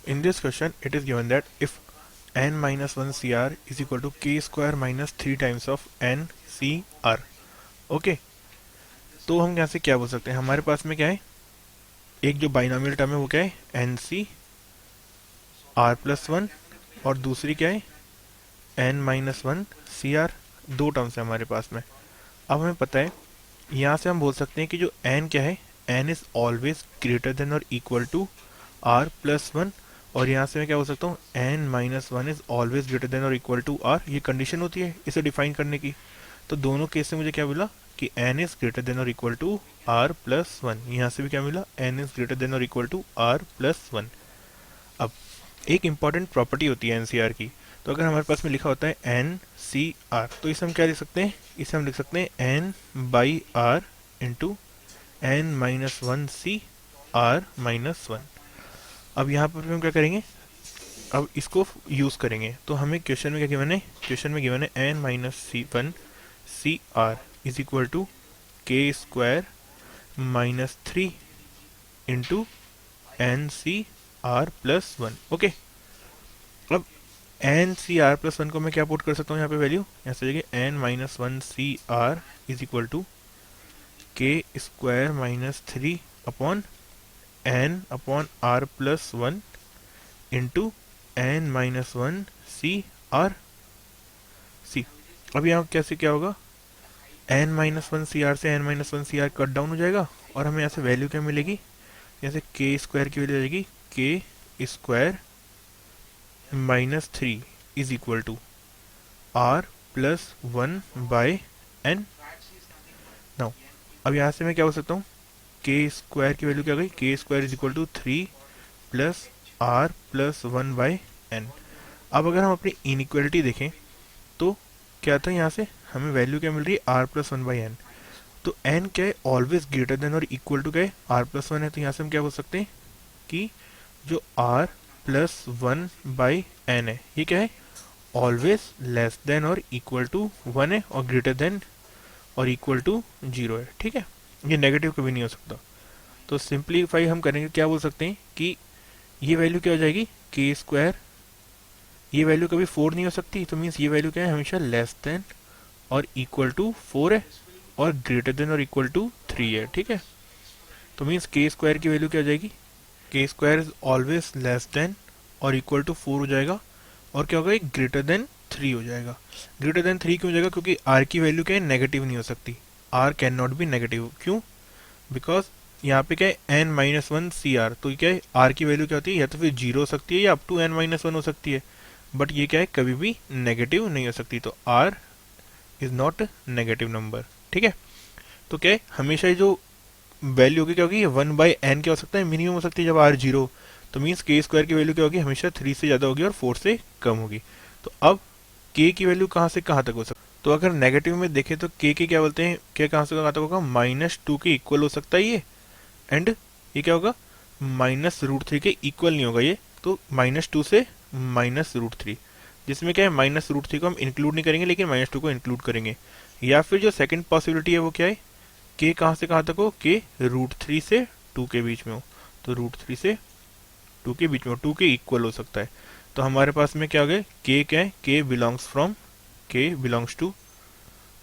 In this question, it is given that if n minus 1 CR is equal to k square minus 3 times of n CR. Okay, तो हम यहाँ से क्या बोल सकते हैं, हमारे पास में क्या है, एक जो बाइनोमियल टर्म है वो क्या है N C R plus one, और दूसरी क्या है N minus one C R. दो टर्म्स है हमारे पास में। अब हमें पता है, यहाँ से हम बोल सकते हैं कि जो n क्या है, n is always greater than और equal to r plus one, और यहाँ से मैं क्या बोल सकता हूँ n minus one is always greater than और इक्वल टू r। ये कंडीशन होती है इसे डिफाइन करने की। तो दोनों केस से मुझे क्या मिला कि n इज ग्रेटर देन और equal to r plus one. यहाँ से भी क्या मिला, n इज ग्रेटर देन और equal to r plus one. अब एक इंपॉर्टेंट प्रॉपर्टी होती है एनसीआर की। तो अगर हमारे पास में लिखा होता है एन सी आर, तो इसे हम क्या लिख सकते हैं, इसे हम लिख सकते हैं N by R into N minus one C R minus one. अब यहाँ पर हम क्या करेंगे, अब इसको यूज़ करेंगे। तो हमें क्वेश्चन में क्या गिवन है, क्वेश्चन में गिवन है N minus C one C R is equal to K square minus three into N C R plus one. Okay, अब N C R plus one को मैं क्या पुट कर सकता हूँ यहाँ पे वैल्यू, यहाँ से देखिए N minus one C R is equal to K square minus three upon N upon R plus one into N minus one C R C. अब यहाँ कैसे क्या होगा, N minus one C R से N minus one C R cut down हो जाएगा, और हमें यहाँ से वैल्यू क्या मिलेगी, जैसे के स्क्वायर की वैल्यू आ जाएगी K square minus three is equal to R plus one by N. Now अब यहाँ से मैं क्या हो सकता हूँ, के स्क्वायर की वैल्यू क्या हो गई, K square is equal to three plus R plus one by N. अब अगर हम अपनी इनइक्वालिटी देखें तो क्या था, यहाँ से हमें वैल्यू क्या मिल रही है R plus one by N. तो एन क्या है, ऑलवेज ग्रेटर देन और इक्वल टू क्या है आर प्लस वन है। तो यहाँ से हम क्या बोल सकते हैं कि जो R plus one by N है ये क्या है, ऑलवेज लेस देन और इक्वल टू वन है, और ग्रेटर देन और इक्वल टू जीरो है। ठीक है, ये नेगेटिव कभी नहीं हो सकता। तो सिंप्लीफाई हम करेंगे, क्या बोल सकते हैं कि ये वैल्यू क्या हो जाएगी के स्क्वायर, ये वैल्यू कभी फोर नहीं हो सकती, तो मीन्स ये वैल्यू क्या है हमेशा लेस देन और इक्वल टू फोर है, और ग्रेटर देन और इक्वल टू थ्री है। ठीक है, तो मीन्स के स्क्वायर की वैल्यू क्या हो जाएगी, K square is always less than और इक्वल टू फोर हो जाएगा, और क्या होगा एक ग्रेटर देन थ्री हो जाएगा। ग्रेटर देन थ्री क्यों हो जाएगा, क्योंकि आर की वैल्यू क्या है नेगेटिव नहीं हो सकती, R can not be negative. क्यों, बिकॉज यहाँ पे क्या है N minus one C R, तो क्या है आर की वैल्यू क्या होती है, या तो फिर जीरो हो सकती है या up to N minus one हो सकती है, बट ये क्या है कभी भी नेगेटिव नहीं हो सकती। तो R is not negative number. ठीक है, तो क्या है हमेशा जो वैल्यू होगी क्या होगी, वन बाई एन क्या हो सकता है मिनिमम हो सकती है जब आर जीरो। तो मीन्स के स्क्वायर की वैल्यू क्या होगी, हमेशा थ्री से ज़्यादा होगी और फोर से कम होगी। तो अब के की वैल्यू कहाँ से कहाँ तक हो सकती है, तो अगर नेगेटिव में देखें तो के क्या बोलते हैं, के कहाँ से कहाँ तक होगा, माइनस टू के इक्वल हो सकता है ये, एंड ये क्या होगा माइनस रूट थ्री के इक्वल नहीं होगा ये। तो माइनस टू से माइनस रूट थ्री, जिसमें क्या है माइनस रूट थ्री को हम इंक्लूड नहीं करेंगे लेकिन माइनस टू को इंक्लूड करेंगे। या फिर जो सेकंड पॉसिबिलिटी है वो क्या है, के कहाँ से कहाँ तक हो, के रूट थ्री से टू के बीच में हो। तो रूट थ्री से टू के बीच में हो, टू के इक्वल हो सकता है। तो हमारे पास में क्या हो गया, के क्या है, K belongs from, K belongs to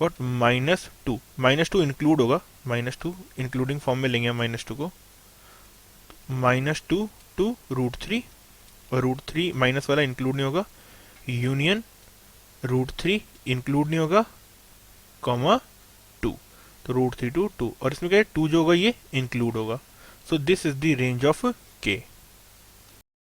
what minus two include होगा, माइनस टू इंक्लूडिंग फॉर्म में लेंगे हम माइनस टू को, minus two to root three, और रूट थ्री माइनस वाला इंक्लूड नहीं होगा, यूनियन रूट थ्री इंक्लूड नहीं होगा, कॉमा टू। तो रूट थ्री टू टू, और इसमें क्या है टू जो होगा ये इंक्लूड होगा। So this is the range of के।